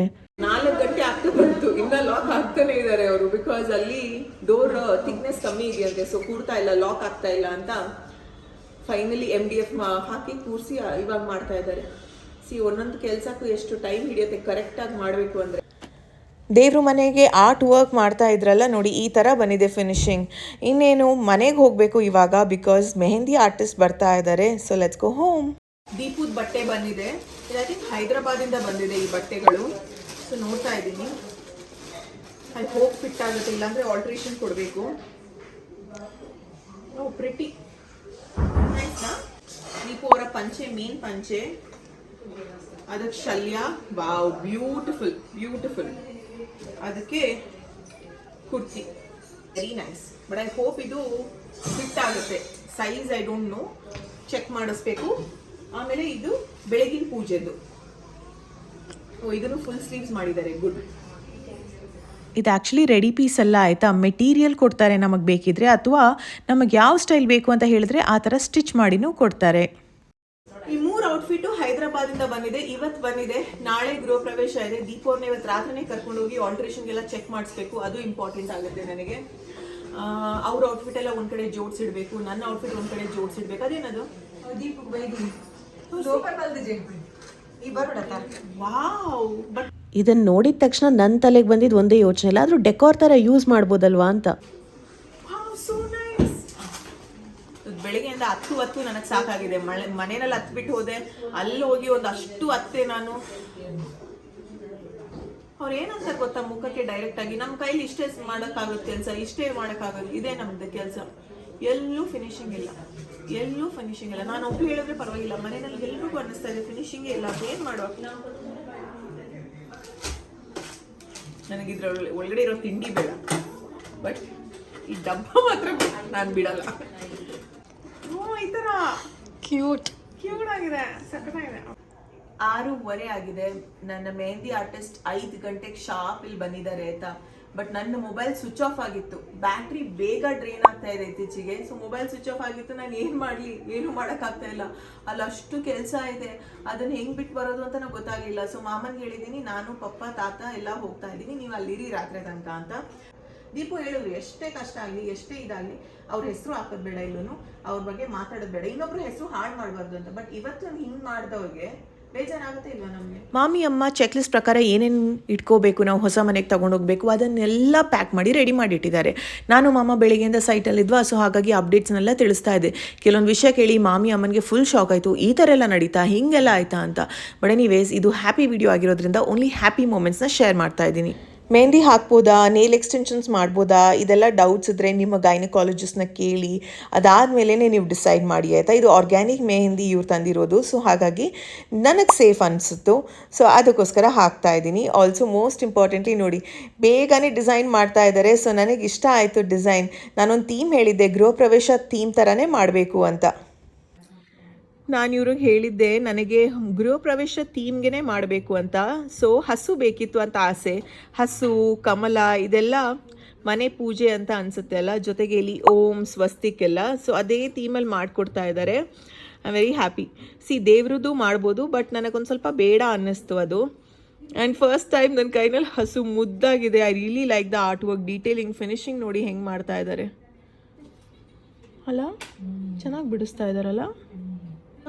4 ಗಂಟೆ ಆಗ್ತಾ ಬಂತು, ಇನ್ನೂ ಲಾಕ್ ಆಗ್ತಾನೆ ಇದ್ದಾರೆ ಅವರು. ಬಿಕಾಸ್ ಅಲ್ಲಿ ಡೋರ್ ಥಿಕ್ನೆಸ್ ಕಮ್ಮಿ ಇದೆಯಂತೆ, ಸೊ ಕೂರ್ತಾ ಇಲ್ಲ, ಲಾಕ್ ಆಗ್ತಾ ಇಲ್ಲ ಅಂತ ಫೈನಲಿ MDF ಹಾಕಿ ಕೂರಿಸಿ ಇವಾಗ ಮಾಡ್ತಾ ಇದ್ದಾರೆ. ಒಂದೊಂದು ಕೆಲಸಕ್ಕೂ ಎಷ್ಟು ಟೈಮ್ ಹಿಡಿಯುತ್ತೆ ಕರೆಕ್ಟಾಗಿ ಮಾಡಬೇಕು ಅಂದರೆ. ದೇವ್ರ ಮನೆಗೆ ಆರ್ಟ್ ವರ್ಕ್ ಮಾಡ್ತಾ ಇದ್ರಲ್ಲ ನೋಡಿ, ಈ ಥರ ಬಂದಿದೆ ಫಿನಿಶಿಂಗ್. ಇನ್ನೇನು ಮನೆಗೆ ಹೋಗಬೇಕು ಇವಾಗ, ಬಿಕಾಸ್ ಮೆಹಂದಿ ಆರ್ಟಿಸ್ಟ್ ಬರ್ತಾ ಇದ್ದಾರೆ. So let's go home. ದೀಪದ ಬಟ್ಟೆ ಬಂದಿದೆ, ಐ ಥಿಂಕ್ ಹೈದರಾಬಾದಿಂದ ಬಂದಿದೆ ಈ ಬಟ್ಟೆಗಳು. ಸೊ ನೋಡ್ತಾ ಇದ್ದೀನಿ, ಐ ಹೋಪ್ ಫಿಟ್ ಆಗುತ್ತೆ, ಇಲ್ಲಾಂದರೆ ಆಲ್ಟ್ರೇಷನ್ ಕೊಡಬೇಕು. ಓ ಪ್ರಿಟಿ ನೈಸ್ನಾ. ದೀಪು ಅವರ ಪಂಚೆ, ಮೇನ್ ಪಂಚೆ, ಅದಕ್ಕೆ ಶಲ್ಯ, ವಾವ್ ಬ್ಯೂಟಿಫುಲ್. ಅದಕ್ಕೆ kurti, very nice. But I hope ಇದು ಫಿಟ್ ಆಗುತ್ತೆ. Size I don't know, check ಮಾಡಿಸ್ಬೇಕು. ಆಮೇಲೆ ಇದು ಬೆಳಗಿನ ಪೂಜೆದು. ಇದನ್ನು ಫುಲ್ ಸ್ಲೀವ್ಸ್ ಮಾಡಿದ್ದಾರೆ, ಗುಡ್. ಇದು ಆ್ಯಕ್ಚುಲಿ ರೆಡಿ ಪೀಸ್ ಅಲ್ಲ ಆಯಿತಾ, ಮೆಟೀರಿಯಲ್ ಕೊಡ್ತಾರೆ ನಮಗೆ ಬೇಕಿದ್ರೆ, ಅಥವಾ ನಮಗೆ ಯಾವ ಸ್ಟೈಲ್ ಬೇಕು ಅಂತ ಹೇಳಿದ್ರೆ ಆ ಥರ ಸ್ಟಿಚ್ ಮಾಡಿನೂ ಕೊಡ್ತಾರೆ. ಈ 3 ಔಟ್ಫಿಟ್ಟು ಹೈದರಾಬಾದಿಂದ ಬಂದಿದೆ, ಇವತ್ತು ಬಂದಿದೆ. ನಾಳೆ ಗೃಹ ಪ್ರವೇಶ ಇದೆ. ದೀಪವ್ರನ್ನ ಇವತ್ತು ರಾತ್ರಿನೇ ಕರ್ಕೊಂಡು ಹೋಗಿ ಆಲ್ಟ್ರೇಷನ್ಗೆಲ್ಲ ಚೆಕ್ ಮಾಡಿಸ್ಬೇಕು, ಅದು ಇಂಪಾರ್ಟೆಂಟ್ ಆಗುತ್ತೆ ನನಗೆ. ಅವ್ರ ಔಟ್ಫಿಟ್ ಎಲ್ಲ ಒಂದ್ ಕಡೆ ಜೋಡಿಸಿಡ್ಬೇಕು, ನನ್ನ ಔಟ್ಫಿಟ್ ಒಂದ್ ಕಡೆ ಜೋಡಿಸಿಡ್ಬೇಕು. ಅದೇನದು ವಾವ್. ಬಟ್ ಇದನ್ನು ನೋಡಿದ ತಕ್ಷಣ ನನ್ನ ತಲೆಗೆ ಬಂದಿದ್ದು ಒಂದೇ ಯೋಚನೆ ಇಲ್ಲ, ಆದರೂ ಡೆಕೋರ್ ಥರ ಯೂಸ್ ಮಾಡ್ಬೋದಲ್ವಾ ಅಂತ. ಬೆಳಿಗ್ಗೆಯಿಂದ 10 ನನಗೆ ಸಾಕಾಗಿದೆ. ಮನೆಯಲ್ಲಿ ಹತ್ಬಿಟ್ಟು ಹೋದೆ, ಅಲ್ಲಿ ಹೋಗಿ ಒಂದಷ್ಟು ಹತ್ತೆ ನಾನು. ಅವ್ರು ಏನಂತಾರೆ ಗೊತ್ತಾ, ಮುಖಕ್ಕೆ ಡೈರೆಕ್ಟ್ ಆಗಿ ನಮ್ಮ ಕೈಲಿ ಇಷ್ಟೇ ಮಾಡೋಕ್ಕಾಗೋದು ಕೆಲಸ, ಇಷ್ಟೇ ಮಾಡೋಕ್ಕಾಗೋದು, ಇದೇ ನಮ್ದು ಕೆಲಸ. ಎಲ್ಲೂ ಫಿನಿಶಿಂಗ್ ಇಲ್ಲ. ನಾನು ಒಬ್ರು ಹೇಳಿದ್ರೆ ಪರವಾಗಿಲ್ಲ, ಮನೆಯಲ್ಲಿ ಎಲ್ರಿಗೂ ಅನ್ನಿಸ್ತಾ ಇದೆ ಫಿನಿಶಿಂಗೇ ಇಲ್ಲ. ಏನು ಮಾಡುವ, ನನಗಿದ್ರ ಒಳಗಡೆ ಇರೋ ತಿಂಡಿ ಬೇಡ, ಬಟ್ ಈ ಡಬ್ಬ ಮಾತ್ರ ನಾನು ಬಿಡಲ್ಲ. ಈ ತರ ಕ್ಯೂಟ್ ಆಗಿದೆ, ಸಖತ್ತಾಗಿದೆ. 6:15 ಆಗಿದೆ. ನನ್ನ ಮೆಹಂದಿ ಆರ್ಟಿಸ್ಟ್ 5 ಗಂಟೆಗೆ ಶಾರ್ಪ್ ಇಲ್ಲಿ ಬಂದಿದ್ದಾರೆ ಆಯ್ತಾ. ಬಟ್ ನನ್ನ ಮೊಬೈಲ್ ಸ್ವಿಚ್ ಆಫ್ ಆಗಿತ್ತು, ಬ್ಯಾಟ್ರಿ ಬೇಗ ಡ್ರೈನ್ ಆಗ್ತಾ ಇದೆ ಇತ್ತೀಚೆಗೆ. ಸೊ ಮೊಬೈಲ್ ಸ್ವಿಚ್ ಆಫ್ ಆಗಿತ್ತು, ನಾನು ಏನು ಮಾಡಲಿ, ಏನು ಮಾಡೋಕ್ಕಾಗ್ತಾ ಇಲ್ಲ. ಅಲ್ಲಿ ಅಷ್ಟು ಕೆಲಸ ಇದೆ, ಅದನ್ನು ಹೆಂಗೆ ಬಿಟ್ಟು ಬರೋದು ಅಂತ ನನಗೆ ಗೊತ್ತಾಗಲಿಲ್ಲ. ಸೊ ಮಾಮನ್ಗೆ ಹೇಳಿದ್ದೀನಿ, ನಾನು ಪಪ್ಪ ತಾತ ಎಲ್ಲ ಹೋಗ್ತಾ ಇದ್ದೀನಿ, ನೀವು ಅಲ್ಲಿರಿ ರಾತ್ರಿ ತನಕ ಅಂತ. ದೀಪು ಹೇಳಿದ್ರು ಎಷ್ಟೇ ಕಷ್ಟ ಆಗಲಿ ಎಷ್ಟೇ ಇದಾಗಲಿ ಅವ್ರ ಹೆಸರು ಹಾಕೋದು ಬೇಡ, ಇಲ್ಲೂ ಅವ್ರ ಬಗ್ಗೆ ಮಾತಾಡೋದು ಬೇಡ, ಇನ್ನೊಬ್ರು ಹೆಸರು ಹಾಳು ಮಾಡಬಾರ್ದು ಅಂತ. ಬಟ್ ಇವತ್ತು ಹಿಂಗೆ ಮಾಡಿದವ್ರಿಗೆ ಬೇಜಾರಾಗುತ್ತೆ ಇಲ್ವಾ ನಮಗೆ? ಮಾಮಿ ಅಮ್ಮ ಚೆಕ್ ಲಿಸ್ಟ್ ಪ್ರಕಾರ ಏನೇನು ಇಟ್ಕೋಬೇಕು, ನಾವು ಹೊಸ ಮನೆಗೆ ತೊಗೊಂಡೋಗ್ಬೇಕು ಅದನ್ನೆಲ್ಲ ಪ್ಯಾಕ್ ಮಾಡಿ ರೆಡಿ ಮಾಡಿಟ್ಟಿದ್ದಾರೆ. ನಾನು ಮಾಮ ಬೆಳಿಗ್ಗೆಯಿಂದ ಸೈಟಲ್ಲಿದ್ವಾ, ಸೊ ಹಾಗಾಗಿ ಅಪ್ಡೇಟ್ಸ್ನೆಲ್ಲ ತಿಳಿಸ್ತಾ ಇದೆ. ಕೆಲವೊಂದು ವಿಷಯ ಕೇಳಿ ಮಾಮಿ ಅಮ್ಮನಿಗೆ ಫುಲ್ ಶಾಕ್ ಆಯಿತು, ಈ ಥರ ಎಲ್ಲ ನಡೀತಾ, ಹೀಗೆಲ್ಲ ಆಯಿತಾ ಅಂತ. ಬಟ್ ಎನಿವೇಸ್ ಇದು ಹ್ಯಾಪಿ ವಿಡಿಯೋ ಆಗಿರೋದ್ರಿಂದ ಓನ್ಲಿ ಹ್ಯಾಪಿ ಮೂಮೆಂಟ್ಸ್ನ ಶೇರ್ ಮಾಡ್ತಾ ಇದ್ದೀನಿ. ಮೆಹಂದಿ ಹಾಕ್ಬೋದಾ, ನೇಲ್ ಎಕ್ಸ್ಟೆನ್ಷನ್ಸ್ ಮಾಡ್ಬೋದಾ, ಇದೆಲ್ಲ ಡೌಟ್ಸ್ ಇದ್ದರೆ ನಿಮ್ಮ ಗೈನಕಾಲಜಿಸ್ಟ್ನ ಕೇಳಿ ಅದಾದಮೇಲೆ ನೀವು ಡಿಸೈಡ್ ಮಾಡಿ ಆಯಿತಾ. ಇದು ಆರ್ಗ್ಯಾನಿಕ್ ಮೆಹಂದಿ ಇವ್ರು ತಂದಿರೋದು, ಸೊ ಹಾಗಾಗಿ ನನಗೆ ಸೇಫ್ ಅನಿಸುತ್ತು, ಸೊ ಅದಕ್ಕೋಸ್ಕರ ಹಾಕ್ತಾ ಇದ್ದೀನಿ. ಆಲ್ಸೋ ಮೋಸ್ಟ್ ಇಂಪಾರ್ಟೆಂಟ್ಲಿ ನೋಡಿ ಬೇಗನೆ ಡಿಸೈನ್ ಮಾಡ್ತಾ ಇದ್ದಾರೆ. ಸೊ ನನಗೆ ಇಷ್ಟ ಆಯಿತು ಡಿಸೈನ್. ನಾನೊಂದು ಥೀಮ್ ಹೇಳಿದ್ದೆ, ಗೃಹ ಪ್ರವೇಶ ಥೀಮ್ ಥರನೇ ಮಾಡಬೇಕು ಅಂತ. ನಾನು ಇವ್ರಿಗೆ ಹೇಳಿದ್ದೆ ನನಗೆ ಗೃಹ ಪ್ರವೇಶ ಥೀಮ್ಗೆ ಮಾಡಬೇಕು ಅಂತ. ಸೊ ಹಸು ಬೇಕಿತ್ತು ಅಂತ ಆಸೆ. ಹಸು, ಕಮಲ ಇದೆಲ್ಲ ಮನೆ ಪೂಜೆ ಅಂತ ಅನಿಸುತ್ತೆ ಅಲ್ಲ, ಜೊತೆಗೆ ಇಲ್ಲಿ ಓಂ ಸ್ವಸ್ತಿಕ್ ಎಲ್ಲ. ಸೊ ಅದೇ ಥೀಮಲ್ಲಿ ಮಾಡಿಕೊಡ್ತಾ ಇದ್ದಾರೆ. I very happy. ದೇವ್ರದ್ದು ಮಾಡ್ಬೋದು, ಬಟ್ ನನಗೊಂದು ಸ್ವಲ್ಪ ಬೇಡ ಅನ್ನಿಸ್ತು ಅದು. ಆ್ಯಂಡ್ ಫಸ್ಟ್ ಟೈಮ್ ನನ್ನ ಕೈನಲ್ಲಿ ಹಸು ಮುದ್ದಾಗಿದೆ. I really like the art work, detailing, finishing ನೋಡಿ ಹೆಂಗೆ ಮಾಡ್ತಾ ಇದ್ದಾರೆ ಅಲ್ಲ, ಚೆನ್ನಾಗಿ ಬಿಡಿಸ್ತಾ ಇದ್ದಾರಲ್ಲ.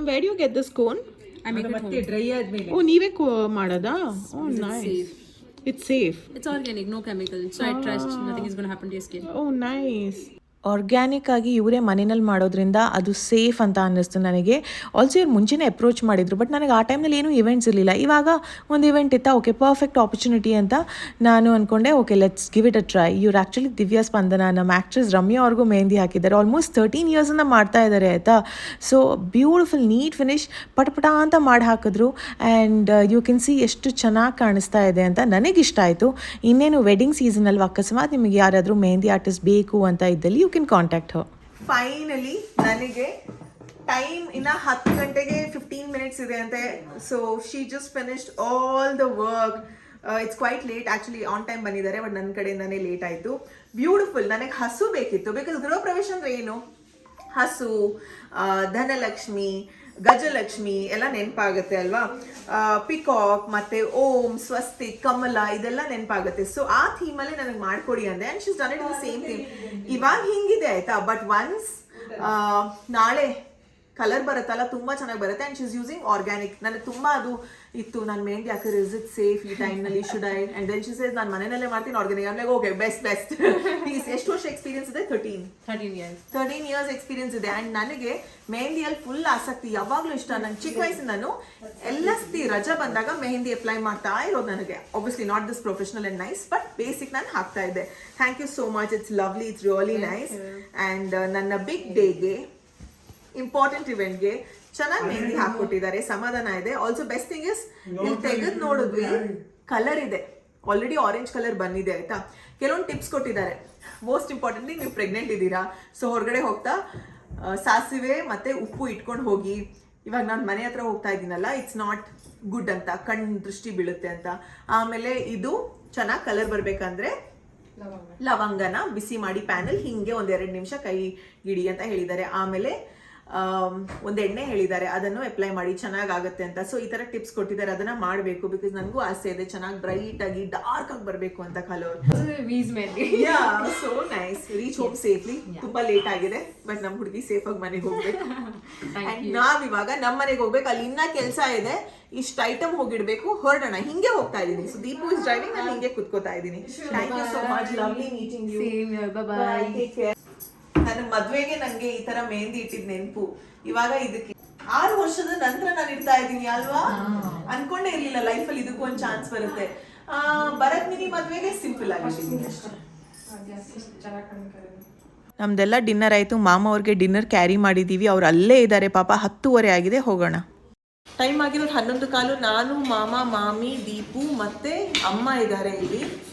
Where do you get this cone? I make it home. Dry ಆದ್ಮೇಲೆ Oh, ನೀವೇ ಮಾಡೋದಾ? Oh, nice. It's safe. It's organic, no chemical. So I trust nothing is going to happen to your skin. Oh, nice. Organic ಆಗಿ ಇವರೇ ಮನೆಯಲ್ಲಿ ಮಾಡೋದ್ರಿಂದ ಅದು safe ಅಂತ ಅನ್ನಿಸ್ತು ನನಗೆ. ಆಲ್ಸೋ ಇವ್ರು ಮುಂಚೆನೇ ಅಪ್ರೋಚ್ ಮಾಡಿದರು, ಬಟ್ ನನಗೆ ಆ ಟೈಮ್ನಲ್ಲಿ ಏನೂ ಇವೆಂಟ್ಸ್ ಇರಲಿಲ್ಲ. ಇವಾಗ ಒಂದು ಇವೆಂಟ್ ಇತ್ತಾ, ಓಕೆ ಪರ್ಫೆಕ್ಟ್ ಆಪರ್ಚುನಿಟಿ ಅಂತ ನಾನು ಅಂದ್ಕೊಂಡೆ, okay let's give it a try. ಇವ್ರು ಆ್ಯಕ್ಚುಲಿ ದಿವ್ಯಾ ಸ್ಪಂದನ, ನಮ್ಮ ಆ್ಯಕ್ಟ್ರೆಸ್ ರಮ್ಯಾ ಅವ್ರಿಗೂ ಮೆಹಂದಿ ಹಾಕಿದ್ದಾರೆ. ಆಲ್ಮೋಸ್ಟ್ 13 ಇಯರ್ಸಿಂದ ಮಾಡ್ತಾ ಇದ್ದಾರೆ ಆಯಿತಾ. ಸೊ ಬ್ಯೂಟಿಫುಲ್ ನೀಟ್ ಫಿನಿಶ್, ಪಟ ಅಂತ ಮಾಡಿ ಹಾಕಿದ್ರು. ಆ್ಯಂಡ್ ಯು ಕ್ಯಾನ್ ಸಿ ಎಷ್ಟು ಚೆನ್ನಾಗಿ ಕಾಣಿಸ್ತಾ ಇದೆ ಅಂತ ನನಗಿಷ್ಟ ಆಯಿತು. ಇನ್ನೇನು ವೆಡ್ಡಿಂಗ್ ಸೀಸನ್ ಅಲ್ವಾ, ಅಕಸ್ಮಾತ್ ನಿಮಗೆ ಯಾರಾದರೂ ಮೆಹಂದಿ ಆರ್ಟಿಸ್ಟ್ ಬೇಕು ಅಂತ ಇದ್ದಲ್ಲಿ you can contact her. Finally ನನಗೆ ಟೈಮ್ ಇನ್ನು 10 ಗಂಟೆಗೆ 15 ಮಿನಿಟ್ಸ್ ಇದೆ ಅಂತೆ. So she just finished all the work. It's quite late actually. On time ಬಂದಿದ್ದಾರೆ, ಬಟ್ ನನ್ನ ಕಡೆಯಿಂದನೇ ಲೇಟ್ ಆಯಿತು. ಬ್ಯೂಟಿಫುಲ್. ನನಗೆ ಹಸು ಬೇಕಿತ್ತು, ಬಿಕಾಸ್ ಗೃಹ ಪ್ರವೇಶ ಅಂದರೆ ಏನು, ಹಸು, ಧನಲಕ್ಷ್ಮಿ, ಗಜಲಕ್ಷ್ಮಿ ಎಲ್ಲ ನೆನಪಾಗುತ್ತೆ ಅಲ್ವಾ. ಪಿಕಾಕ್ ಮತ್ತು ಓಂ, ಸ್ವಸ್ತಿಕ್, ಕಮಲ ಇದೆಲ್ಲ ನೆನಪಾಗುತ್ತೆ. ಸೊ ಆ ಥೀಮಲ್ಲಿ ನನಗೆ ಮಾಡಿಕೊಡಿ ಅಂದೆ. And she's done it in the same theme. ಇವಾಗ ಹಿಂಗಿದೆ ಆಯಿತಾ, ಬಟ್ ಒನ್ಸ್ ನಾಳೆ ಕಲರ್ ಬರುತ್ತಲ್ಲ ತುಂಬ ಚೆನ್ನಾಗಿ ಬರುತ್ತೆ. And she's using organic. ನನಗೆ ತುಂಬ ಅದು ಇತ್ತು, ನಾನು ಮೆಹಂದಿ ಹಾಕಿದ್ರೆ ಇಸ್ ಇಟ್ ಸೇಫ್ ಈ ಟೈಮ್ನಲ್ಲಿ, should I? And then she says ನಾನು ಮನೆಯಲ್ಲೇ ಮಾಡ್ತೀನಿ ಆರ್ಗ್ಯಾನಿಕ್. ಆಮೇಲೆ ಓಕೆ ಬೆಸ್ಟ್. ಪ್ಲೀಸ್. ಎಷ್ಟು ವರ್ಷ ಎಕ್ಸ್ಪೀರಿಯನ್ಸ್ ಇದೆ? 13 years. 13 ಇಯರ್ಸ್ ಎಕ್ಸ್ಪೀರಿಯನ್ಸ್ ಇದೆ. ಆ್ಯಂಡ್ ನನಗೆ ಮೆಹಂದಿಯಲ್ಲಿ ಫುಲ್ ಆಸಕ್ತಿ, ಯಾವಾಗಲೂ ಇಷ್ಟ. ನನ್ನ ಚಿಕ್ಕ ವಯಸ್ಸಿಂದನೂ ಎಲ್ಲ ರಜಾ ಬಂದಾಗ ಮೆಹಂದಿ ಅಪ್ಲೈ ಮಾಡ್ತಾ ಇರೋದು ನನಗೆ. Obviously not this professional and nice, but basic ನಾನು ಹಾಕ್ತಾ ಇದ್ದೆ. Thank you so much. It's lovely, it's really nice. And ನನ್ನ ಬಿಗ್ ಡೇಗೆ, ಇಂಪಾರ್ಟೆಂಟ್ ಇವೆಂಟ್ಗೆ ಚೆನ್ನಾಗಿ ಮೆಹಂದಿ ಹಾಕ್ಕೊಟ್ಟಿದ್ದಾರೆ, ಸಮಾಧಾನ ಇದೆ. ಆಲ್ಸೋ ಬೆಸ್ಟ್ ಥಿಂಗ್ ಇಸ್ ಇಲ್ಲಿ ತೆಗೆದು ನೋಡಿದ್ವಿ ಕಲರ್ ಇದೆ, ಆಲ್ರೆಡಿ ಆರೆಂಜ್ ಕಲರ್ ಬಂದಿದೆ ಆಯಿತಾ. ಕೆಲವೊಂದು ಟಿಪ್ಸ್ ಕೊಟ್ಟಿದ್ದಾರೆ. ಮೋಸ್ಟ್ ಇಂಪಾರ್ಟೆಂಟ್ಲಿ ನೀವು ಪ್ರೆಗ್ನೆಂಟ್ ಇದ್ದೀರಾ, ಸೊ ಹೊರಗಡೆ ಹೋಗ್ತಾ ಸಾಸಿವೆ ಮತ್ತು ಉಪ್ಪು ಇಟ್ಕೊಂಡು ಹೋಗಿ. ಇವಾಗ ನಾನು ಮನೆ ಹತ್ರ ಹೋಗ್ತಾ ಇದ್ದೀನಲ್ಲ, ಇಟ್ಸ್ ನಾಟ್ ಗುಡ್ ಅಂತ, ಕಣ್ಣು ದೃಷ್ಟಿ ಬೀಳುತ್ತೆ ಅಂತ. ಆಮೇಲೆ ಇದು ಚೆನ್ನಾಗಿ ಕಲರ್ ಬರಬೇಕಂದ್ರೆ ಲವಂಗನ ಬಿಸಿ ಮಾಡಿ ಪ್ಯಾನಲ್ಲಿ ಹಿಂಗೆ 1-2 ನಿಮಿಷ ಕೈ ಗಿಡಿ ಅಂತ ಹೇಳಿದ್ದಾರೆ. ಆಮೇಲೆ ಒಂದು ಎಣ್ಣೆ ಹೇಳಿದ್ದಾರೆ, ಅದನ್ನು ಅಪ್ಲೈ ಮಾಡಿ ಚೆನ್ನಾಗಾಗುತ್ತೆ ಅಂತ. ಸೊ ಈ ಥರ ಟಿಪ್ಸ್ ಕೊಟ್ಟಿದ್ದಾರೆ, ಅದನ್ನು ಮಾಡಬೇಕು. ಬಿಕಾಸ್ ನನಗೂ ಆಸೆ ಇದೆ ಚೆನ್ನಾಗಿ ಬ್ರೈಟ್ ಆಗಿ ಡಾರ್ಕ್ ಆಗಿ ಬರಬೇಕು ಅಂತ colour. So nice. Reach home safely. ತುಂಬಾ ಲೇಟ್ ಆಗಿದೆ, ಬಟ್ ನಮ್ಮ ಹುಡುಗಿ ಸೇಫ್ ಆಗಿ ಮನೆಗೆ ಹೋಗ್ಬೇಕು. ನಾವಿವಾಗ ನಮ್ಮ ಮನೆಗೆ ಹೋಗ್ಬೇಕು. ಅಲ್ಲಿ ಇನ್ನ ಕೆಲಸ ಇದೆ, ಇಷ್ಟು ಐಟಮ್ ಹೋಗಿಡ್ಬೇಕು, ಹೊರಡೋಣ. ಹಿಂಗೆ ಹೋಗ್ತಾ ಇದ್ದೀನಿ. ಸೊ ದೀಪು ಇಸ್ ಡ್ರೈವಿಂಗ್, ನಾನು ಹಿಂಗೆ ಕುತ್ಕೋತಾ ಇದ್ದೀನಿ. Thank you so much. Lovely meeting you. ನನ್ನ ಮದ್ವೆಗೆ ನಂಗೆ ಈ ತರ ಮೆಹಂದಿ ಇಟ್ಟಿದ್ ನೆನಪು. ಇವಾಗ ಇದಕ್ಕೆ 6 ವರ್ಷದ ನಂತರ ನಾನು ಇಡ್ತಾ ಇದ್ದೀನಿ ಅಲ್ವಾ. ಅನ್ಕೊಂಡೇ ಇರ್ಲಿಲ್ಲ ಲೈಫಲ್ಲಿ ಇದಕ್ಕೂ ಒಂದು ಚಾನ್ಸ್ ಬರುತ್ತೆ. ಭರತ್ ಮಿನಿ ಮದ್ವೆಗೆ ಸಿಂಪಲ್ ಆಗಿದ್ದೀನಿ ಅಷ್ಟೇ. ನಮ್ದೆಲ್ಲ ಡಿನ್ನರ್ ಆಯಿತು. ಮಾಮ ಅವ್ರಿಗೆ ಡಿನ್ನರ್ ಕ್ಯಾರಿ ಮಾಡಿದ್ದೀವಿ, ಅವ್ರು ಅಲ್ಲೇ ಇದ್ದಾರೆ ಪಾಪ. 10:30 ಆಗಿದೆ, ಹೋಗೋಣ. ಟೈಮ್ ಆಗಿರೋದು 11:15. ನಾನು, ಮಾಮ, ಮಾಮಿ, ದೀಪು ಮತ್ತು ಅಮ್ಮ ಇದ್ದಾರೆ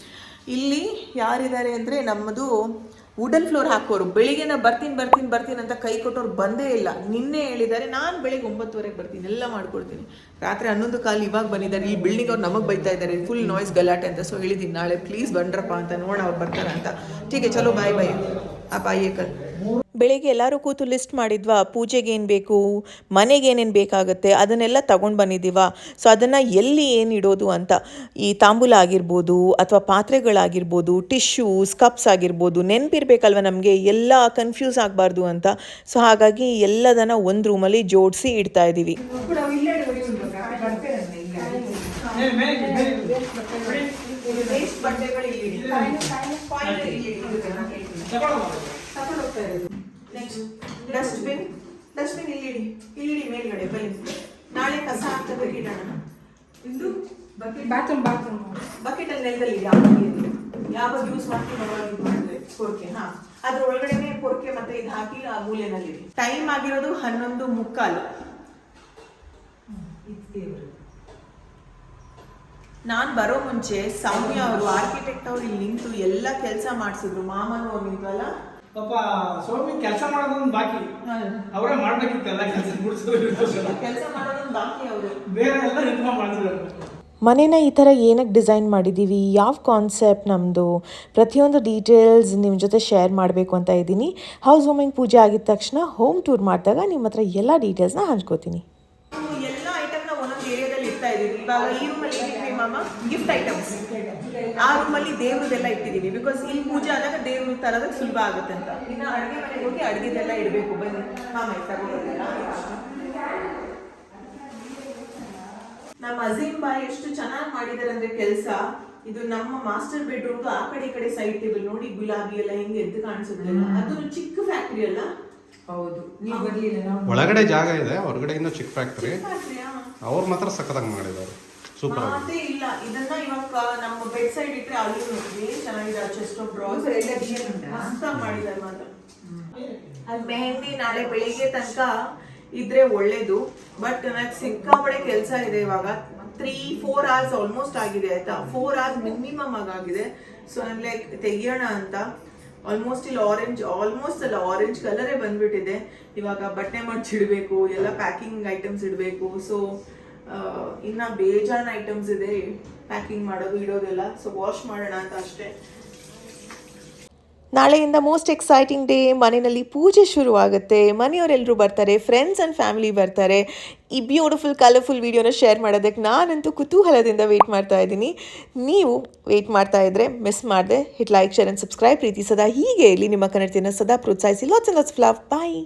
ಇಲ್ಲಿ ಯಾರಿದ್ದಾರೆ ಅಂದರೆ ನಮ್ಮದು ವುಡನ್ ಫ್ಲೋರ್ ಹಾಕೋರು. ಬೆಳಿಗ್ಗೆ ನಾ ಬರ್ತೀನಿ ಅಂತ ಕೈ ಕೊಟ್ಟವ್ರು ಬಂದೇ ಇಲ್ಲ. ನಿನ್ನೆ ಹೇಳಿದ್ದಾರೆ, ನಾನು ಬೆಳಿಗ್ಗೆ 9:00 ಬರ್ತೀನಿ, ಎಲ್ಲ ಮಾಡ್ಕೊಡ್ತೀನಿ. ರಾತ್ರಿ 11:15 ಇವಾಗ ಬಂದಿದ್ದಾರೆ. ಈ ಬಿಲ್ಡಿಂಗ್ ಅವ್ರು ನಮಗೆ ಬೈತಾ ಇದ್ದಾರೆ, ಫುಲ್ ನಾಯ್ಸ್ ಗಲಾಟೆ ಅಂತ. ಸೊ ಹೇಳಿದ್ದೀನಿ ನಾಳೆ ಪ್ಲೀಸ್ ಬಂದ್ರಪ್ಪ ಅಂತ, ನೋಡ ಅವ್ರು ಬರ್ತಾರ ಅಂತ. ಟೀಕೆ, ಚಲೋ ಬಾಯ್. ಅಪಾಯಕಲ್ ಬೆಳಿಗ್ಗೆ ಎಲ್ಲರೂ ಕೂತು ಲಿಸ್ಟ್ ಮಾಡಿದ್ವಾ ಪೂಜೆಗೆ ಏನು ಬೇಕು, ಮನೆಗೆ ಏನೇನು ಬೇಕಾಗುತ್ತೆ ಅದನ್ನೆಲ್ಲ ತಗೊಂಡು ಬಂದಿದ್ದೀವ. ಸೊ ಅದನ್ನು ಎಲ್ಲಿ ಏನು ಇಡೋದು ಅಂತ, ಈ ತಾಂಬೂಲ ಆಗಿರ್ಬೋದು ಅಥವಾ ಪಾತ್ರೆಗಳಾಗಿರ್ಬೋದು, ಟಿಶ್ಯೂಸ್, ಕಪ್ಸ್ ಆಗಿರ್ಬೋದು, ನೆನಪಿರ್ಬೇಕಲ್ವ ನಮಗೆ, ಎಲ್ಲ ಕನ್ಫ್ಯೂಸ್ ಆಗಬಾರ್ದು ಅಂತ. ಸೊ ಹಾಗಾಗಿ ಎಲ್ಲದನ್ನು ಒಂದು ರೂಮಲ್ಲಿ ಜೋಡಿಸಿ ಇಡ್ತಾ ಇದ್ದೀವಿ. ವೇಸ್ಟ್ ಬಟ್ಟೆಗಳು ಇಲ್ಲಿ ಇಡಿ. Point ಇಲ್ಲಿ ಇಡಿ. ನೆಕ್ಸ್ಟ್ ಡಸ್ಟ್ಬಿನ್ ಇಲ್ಲಿ ಇಡಿ ಮೇಲ್ಗಡೆ ಬನ್ನಿ. ನಾಳೆ ಕಸ ಹಾಕ್ತಬೇಕು ಇಡೋಣ. ಇದು ಬಾತ್ರೂಮ್ ಬಕೆಟ್ ಅಲ್ಲಿ ನೆಲದಲ್ಲಿ ಯಾವಾಗ ಯೂಸ್ ಮಾಡ್ತೀವಿ ಅವಾಗ ಯೂಸ್ ಮಾಡಿದ್ರೆ ಪೊರ್ಕೆ. ಅದ್ರ ಒಳಗಡೆನೆ ಪೊರ್ಕೆ ಮತ್ತೆ ಇದು ಹಾಕಿ ಆ ಮೂಲೆನಲ್ಲಿ. ಟೈಮ್ ಆಗಿರೋದು 11:45. ನಾನು ಬರೋ ಮುಂಚೆ ಸೌಮ್ಯ ಅವರು ಆರ್ಕಿಟೆಕ್ಟ್ ಅವ್ರು ಇಲ್ಲಿ ನಿಂತು ಎಲ್ಲ ಕೆಲಸ ಮಾಡಿಸಿದ್ರು. ಮಾಮನು ಅವ್ರು ನಿಂತಲ್ಲ ಪಾಪ ಸೌಮ್ಯ ಕೆಲಸ ಮಾಡೋದೊಂದು ಬಾಕಿ, ಅವರೇ ಮಾಡ್ಬೇಕಿತ್ತು ಎಲ್ಲ ಕೆಲಸ ಮುಗಿಸೋದು. ಕೆಲಸ ಮಾಡೋದೊಂದು ಬಾಕಿ ಅವರು, ಬೇರೆ ಎಲ್ಲ ನಿಂತ್ಕೊಂಡು ಮಾಡ್ತಿದ್ರು. ಮನೇನ ಈ ಥರ ಏನಕ್ಕೆ ಡಿಸೈನ್ ಮಾಡಿದ್ದೀವಿ, ಯಾವ ಕಾನ್ಸೆಪ್ಟ್ ನಮ್ಮದು, ಪ್ರತಿಯೊಂದು ಡೀಟೇಲ್ಸ್ ನಿಮ್ಮ ಜೊತೆ ಶೇರ್ ಮಾಡಬೇಕು ಅಂತ ಇದ್ದೀನಿ. ಹೌಸ್ ವಾರ್ಮಿಂಗ್ ಪೂಜೆ ಆಗಿದ ತಕ್ಷಣ ಹೋಮ್ ಟೂರ್ ಮಾಡಿದಾಗ ನಿಮ್ಮ ಹತ್ರ ಎಲ್ಲ ಡೀಟೇಲ್ಸ್ನ ಹಂಚ್ಕೋತೀನಿ. ಎಲ್ಲ ಐಟಮ್ನ ಒಂದೊಂದು ಏರಿಯಾದಲ್ಲಿ ಇಡ್ತಾ ಇದೀವಿ. ಇವಾಗ ಈ ರೂಮಲ್ಲಿ ಇಟ್ಟಿದ್ವಿ ಮಾಮ ಗಿಫ್ಟ್ ಐಟಮ್ಸ್, ಆ ರೂಮಲ್ಲಿ ದೇವ್ರದೆಲ್ಲ ಇಟ್ಟಿದ್ದೀವಿ. ಬಿಕಾಸ್ ಇಲ್ಲಿ ಪೂಜೆ ಆದಾಗ ದೇವ್ರ ತರೋದಕ್ಕೆ ಸುಲಭ ಆಗುತ್ತೆ ಅಂತ. ಇನ್ನು ಅಡುಗೆ ಮನೆಗೆ ಹೋಗಿ ಅಡುಗೆದೆಲ್ಲ ಇಡಬೇಕು. ಬನ್ನಿ ಮಾಮ ತಗೋಬೋದಲ್ಲ. ನಮ್ಮ ಅಜೀಮ್ ಬಾಯ್ ಎಷ್ಟು ಚೆನ್ನಾಗಿ ಮಾಡಿದಾರೆ ಅಂದ್ರೆ ಕೆಲಸ. ಇದು ನಮ್ಮ ಮಾಸ್ಟರ್ ಬೆಡ್ರೂಮ್ ಆ ಕಡೆ ಈ ಕಡೆ ಸೈಡ್ ಟೇಬಲ್ ನೋಡಿ, ಗುಲಾಬಿ ಎಲ್ಲ ಹೆಂಗೆ ಎದ್ದು ಕಾಣಿಸುತ್ತೆ. ಅದು ಚಿಕ್ಕ ಫ್ಯಾಕ್ಟ್ರಿ ಅಲ್ಲ. ಹೌದು, ನೀವು ಬರ್ಲಿಲ್ಲ. ಒಳಗಡೆ ಜಾಗ ಇದೆ, ಹೊರಗಡೆ ಇನ್ನೂ ಚಿಕ್ಕ ಫ್ಯಾಕ್ಟ್ರಿ. ಅವ್ರು ಮಾತ್ರ ಸಖತ್ತಾಗಿ ಮಾಡಿದ್ದಾರೆ, ಸೂಪರ್ ಆಗಿ. ಮಾತೇ ಇಲ್ಲ. ಇದನ್ನ ಇವಾಗ ನಮ್ಮ ಬೆಡ್ ಸೈಡ್ ಇಟ್ರೆ ಅಲ್ಲಿ ಏನ್ ಚೆನ್ನಾಗಿದೆ. ಚೆಸ್ಟ್ ಆಫ್ ಡ್ರಾಸ್ ಮಸ್ತಾಗಿ ಮಾಡಿದ್ದಾರೆ ಮಾತ್ರ. ಅದು ಮೆಹಂದಿ ನಾಳೆ ಬೆಳಿಗ್ಗೆ ತನಕ ಇದ್ರೆ ಒಳ್ಳೇದು. ಬಟ್ ನನಗೆ ಸಿಕ್ಕಾಪಡೆ ಕೆಲಸ ಇದೆ ಇವಾಗ. 3-4 hours ಆಲ್ಮೋಸ್ಟ್ ಆಗಿದೆ ಆಯ್ತಾ. 4 hours ಮಿನಿಮಮ್ ಆಗಿದೆ. ಸೊ ನಾನು ಲೈಕ್ ತೆಗಿಯೋಣ ಅಂತ. ಆಲ್ಮೋಸ್ಟ್ ಇಲ್ಲಿ ಆರೆಂಜ್ ಕಲರೇ ಬಂದ್ಬಿಟ್ಟಿದೆ. ಇವಾಗ ಬಟ್ಟೆ ಮಡ್ಚಿಡ್ಬೇಕು, ಎಲ್ಲ ಪ್ಯಾಕಿಂಗ್ ಐಟಮ್ಸ್ ಇಡಬೇಕು. ಸೊ ಇನ್ನ ಬೇಜಾನ್ ಐಟಮ್ಸ್ ಇದೆ ಪ್ಯಾಕಿಂಗ್ ಮಾಡೋದು ಇಡೋದೆಲ್ಲ. ಸೊ ವಾಶ್ ಮಾಡೋಣ ಅಂತ ಅಷ್ಟೇ. ನಾಳೆಯಿಂದ ಮೋಸ್ಟ್ ಎಕ್ಸೈಟಿಂಗ್ ಡೇ. ಮನೆಯಲ್ಲಿ ಪೂಜೆ ಶುರುವಾಗುತ್ತೆ, ಮನೆಯವರೆಲ್ಲರೂ ಬರ್ತಾರೆ, ಫ್ರೆಂಡ್ಸ್ ಆ್ಯಂಡ್ ಫ್ಯಾಮಿಲಿ ಬರ್ತಾರೆ. ಈ ಬ್ಯೂಟಿಫುಲ್ ಕಲರ್ಫುಲ್ ವೀಡಿಯೋನ ಶೇರ್ ಮಾಡೋದಕ್ಕೆ ನಾನಂತೂ ಕುತೂಹಲದಿಂದ ವೆಯ್ಟ್ ಮಾಡ್ತಾ ಇದ್ದೀನಿ. ನೀವು ವೆಯ್ಟ್ ಮಾಡ್ತಾ ಇದ್ದರೆ ಮಿಸ್ ಮಾಡದೆ hit like, share and subscribe. ಪ್ರೀತಿ ಸದಾ ಹೀಗೆ ಇಲ್ಲಿ ನಿಮ್ಮ ಕನ್ನಡತಿಯನ್ನು ಸದಾ ಪ್ರೋತ್ಸಾಹಿಸಿ. Lots and lots of love. Bye.